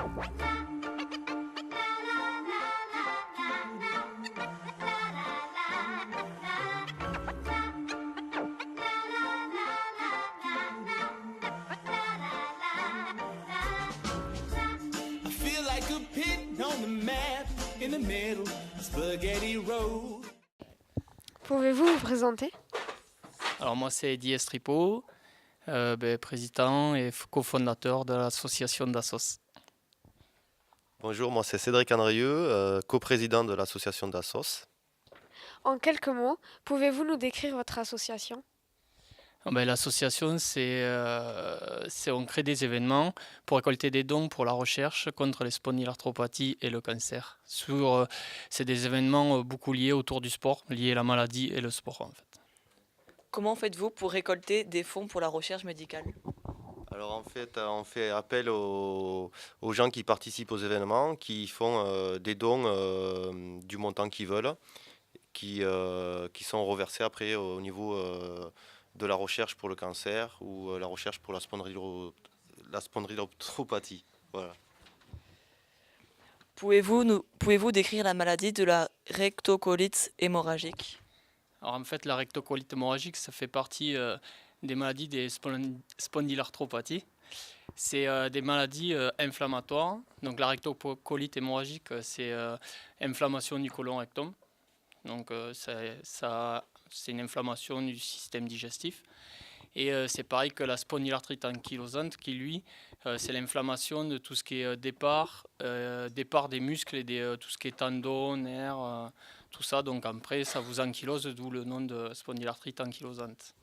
I feel like a pit on the map in the middle, spaghetti road. Pouvez-vous vous présenter? Alors moi c'est Eddie Estripo, président et cofondateur de l'association d'Assos. Bonjour, moi c'est Cédric Andrieux, coprésident de l'association d'Assos. En quelques mots, pouvez-vous nous décrire votre association? L'association on crée des événements pour récolter des dons pour la recherche contre les spondylarthropathies et le cancer. C'est des événements beaucoup liés autour du sport, liés à la maladie et le sport en fait. Comment faites-vous pour récolter des fonds pour la recherche médicale? Alors en fait, on fait appel aux gens qui participent aux événements, qui font des dons du montant qu'ils veulent, qui sont reversés après au niveau de la recherche pour le cancer ou la recherche pour la spondylarthropathie. Voilà. Pouvez-vous décrire la maladie de la rectocolite hémorragique? Alors en fait la rectocolite hémorragique ça fait partie des maladies des spondylarthropathies. C'est des maladies inflammatoires. Donc la rectocolite hémorragique c'est inflammation du côlon rectum. Donc c'est une inflammation du système digestif. Et c'est pareil que la spondylarthrite ankylosante qui lui, c'est l'inflammation de tout ce qui est départ des muscles et tout ce qui est tendons, nerfs, tout ça. Donc après ça vous ankylose, d'où le nom de spondylarthrite ankylosante.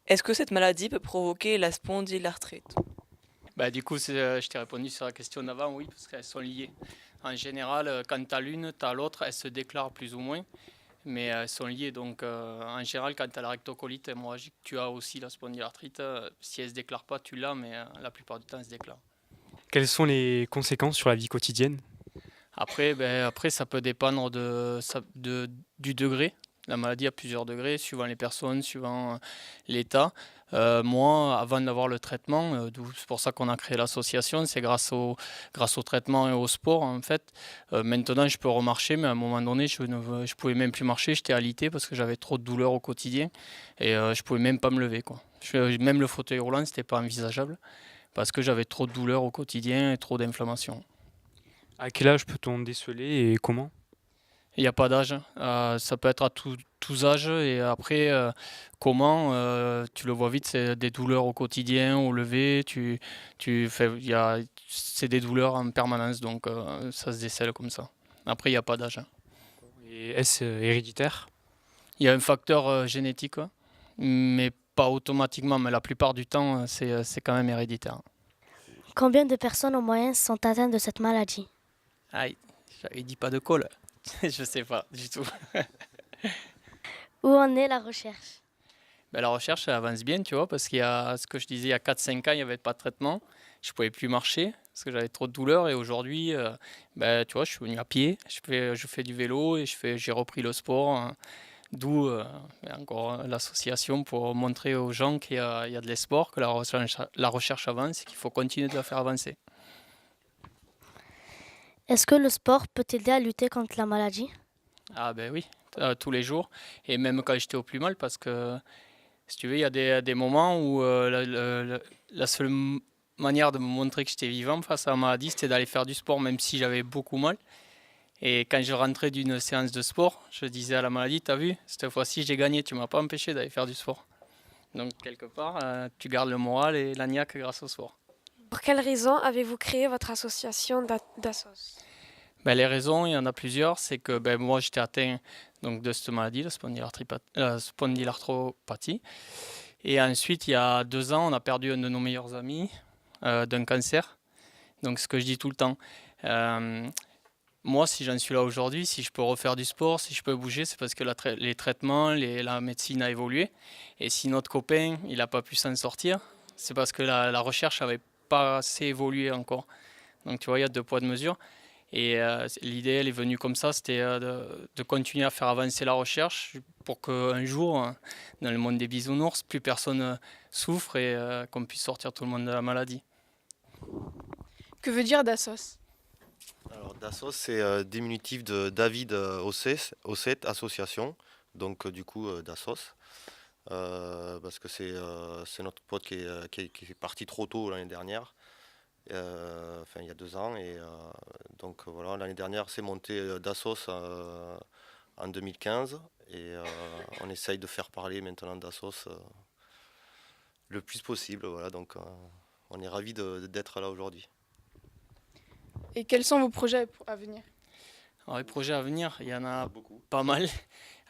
Est-ce que cette maladie peut provoquer la spondylarthrite? Du coup, je t'ai répondu sur la question d'avant, oui, parce qu'elles sont liées. En général, quand tu as l'une, tu as l'autre, elles se déclarent plus ou moins, mais elles sont liées. Donc, en général, quand tu as la rectocolite hémorragique, tu as aussi la spondylarthrite. Si elle ne se déclare pas, tu l'as, mais la plupart du temps, elle se déclare. Quelles sont les conséquences sur la vie quotidienne? Après, ça peut dépendre du degré. La maladie a plusieurs degrés, suivant les personnes, suivant l'état. Moi, avant d'avoir le traitement, c'est pour ça qu'on a créé l'association, c'est grâce au traitement et au sport en fait. Maintenant, je peux remarcher, mais à un moment donné, je pouvais même plus marcher, j'étais alité parce que j'avais trop de douleurs au quotidien et je pouvais même pas me lever, quoi. Même le fauteuil roulant, c'était pas envisageable parce que j'avais trop de douleurs au quotidien et trop d'inflammation. À quel âge peut-on déceler et comment? Il n'y a pas d'âge, ça peut être à tous âges et après comment tu le vois vite, c'est des douleurs au quotidien, au lever, c'est des douleurs en permanence donc ça se décèle comme ça. Après il n'y a pas d'âge. Et est-ce héréditaire? Il y a un facteur génétique, ouais, mais pas automatiquement, mais la plupart du temps c'est quand même héréditaire. Combien de personnes en moyenne sont atteintes de cette maladie? Aïe, j'avais dit pas de colle. Je sais pas du tout. Où en est la recherche? La recherche elle avance bien, tu vois, parce qu'il y a ce que je disais, il y a 4-5 ans, il n'y avait pas de traitement. Je ne pouvais plus marcher parce que j'avais trop de douleurs. Et aujourd'hui, tu vois, je suis venu à pied, je fais du vélo et j'ai repris le sport. D'où encore l'association pour montrer aux gens qu'il y a de l'espoir, que la recherche avance et qu'il faut continuer de la faire avancer. Est-ce que le sport peut aider à lutter contre la maladie? Ah ben oui, tous les jours. Et même quand j'étais au plus mal, parce que si tu veux, il y a des moments où la seule manière de me montrer que j'étais vivant face à la maladie, c'était d'aller faire du sport, même si j'avais beaucoup mal. Et quand je rentrais d'une séance de sport, je disais à la maladie, t'as vu, cette fois-ci j'ai gagné, tu m'as pas empêché d'aller faire du sport. Donc quelque part, tu gardes le moral et la niaque grâce au sport. Pour quelles raisons avez-vous créé votre association d'Assos? Les raisons, il y en a plusieurs. C'est que moi, j'étais atteint donc, de cette maladie, la spondylarthropathie. Et ensuite, il y a 2 ans, on a perdu un de nos meilleurs amis d'un cancer. Donc, ce que je dis tout le temps. Moi, si j'en suis là aujourd'hui, si je peux refaire du sport, si je peux bouger, c'est parce que les traitements, la médecine a évolué. Et si notre copain, il n'a pas pu s'en sortir, c'est parce que la recherche n'avait pas assez évolué encore. Donc, tu vois, il y a 2 poids, 2 mesures. Et l'idée, elle est venue comme ça, c'était de continuer à faire avancer la recherche pour qu'un jour, dans le monde des bisounours, plus personne souffre et qu'on puisse sortir tout le monde de la maladie. Que veut dire Dassos? Alors Dassos, c'est diminutif de David Osset Association, donc du coup Dassos. Parce que c'est notre pote qui est parti trop tôt l'année dernière, enfin il y a 2 ans. Et donc voilà, l'année dernière c'est monté Dassos en 2015 et on essaye de faire parler maintenant Dassos le plus possible. Voilà, donc on est ravis d'être là aujourd'hui. Et quels sont vos projets à venir? Alors, les projets à venir, il y en a Beaucoup. pas mal.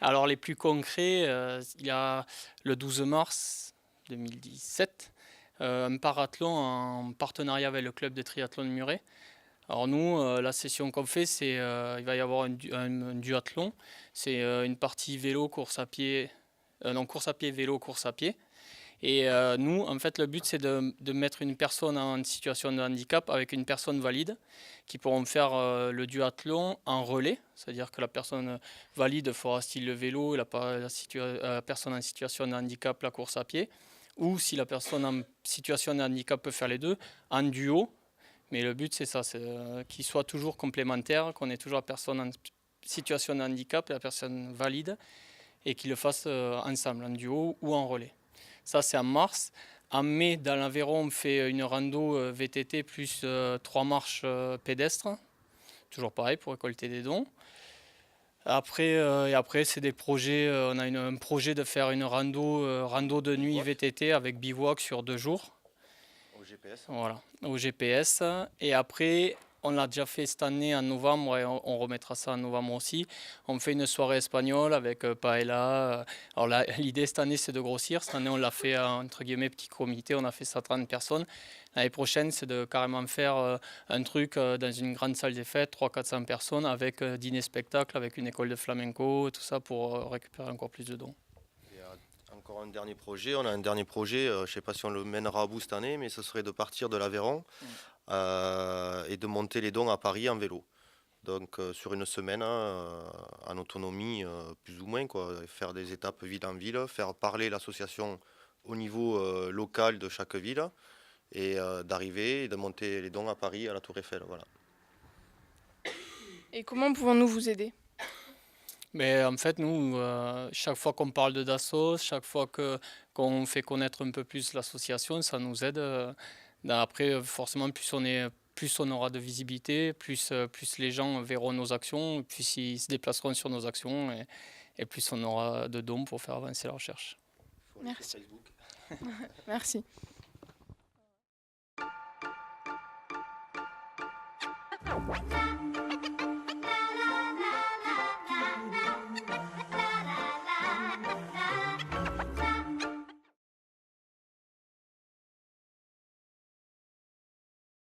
Alors les plus concrets, il y a le 12 mars 2017, un parathlon en partenariat avec le club de triathlon de Muret. Alors nous, la session qu'on fait, c'est il va y avoir un duathlon. C'est une partie vélo, course à pied, non course à pied, vélo, course à pied. Et nous, en fait, le but, c'est de mettre une personne en situation de handicap avec une personne valide qui pourront faire le duathlon en relais. C'est-à-dire que la personne valide fera style le vélo et la personne en situation de handicap la course à pied. Ou si la personne en situation de handicap peut faire les deux, en duo. Mais le but, c'est ça, c'est qu'ils soient toujours complémentaires, qu'on ait toujours la personne en situation de handicap et la personne valide et qu'ils le fassent ensemble, en duo ou en relais. Ça, c'est en mars. En mai, dans l'Aveyron, on fait une rando VTT plus 3 marches pédestres. Toujours pareil pour récolter des dons. Après, c'est des projets. On a un projet de faire une rando de nuit VTT avec bivouac sur 2 jours. Au GPS. Voilà, au GPS. Et après, on l'a déjà fait cette année en novembre et on remettra ça en novembre aussi. On fait une soirée espagnole avec paella. Alors là, l'idée cette année, c'est de grossir. Cette année, on l'a fait entre guillemets petit comité. On a fait ça à 30 personnes. L'année prochaine, c'est de carrément faire un truc dans une grande salle des fêtes, 300-400 personnes, avec dîner-spectacle, avec une école de flamenco, tout ça pour récupérer encore plus de dons. Encore un dernier projet. On a un dernier projet, je ne sais pas si on le mènera à bout cette année, mais ce serait de partir de l'Aveyron et de monter les dons à Paris en vélo. Donc sur une semaine, en autonomie, plus ou moins, quoi. Faire des étapes ville en ville, faire parler l'association au niveau local de chaque ville et d'arriver et de monter les dons à Paris, à la Tour Eiffel. Voilà. Et comment pouvons-nous vous aider? Mais en fait, nous, chaque fois qu'on parle de Dassos, chaque fois qu'on fait connaître un peu plus l'association, ça nous aide. Après, forcément, plus on aura de visibilité, plus les gens verront nos actions, plus ils se déplaceront sur nos actions et plus on aura de dons pour faire avancer la recherche. Merci. Merci.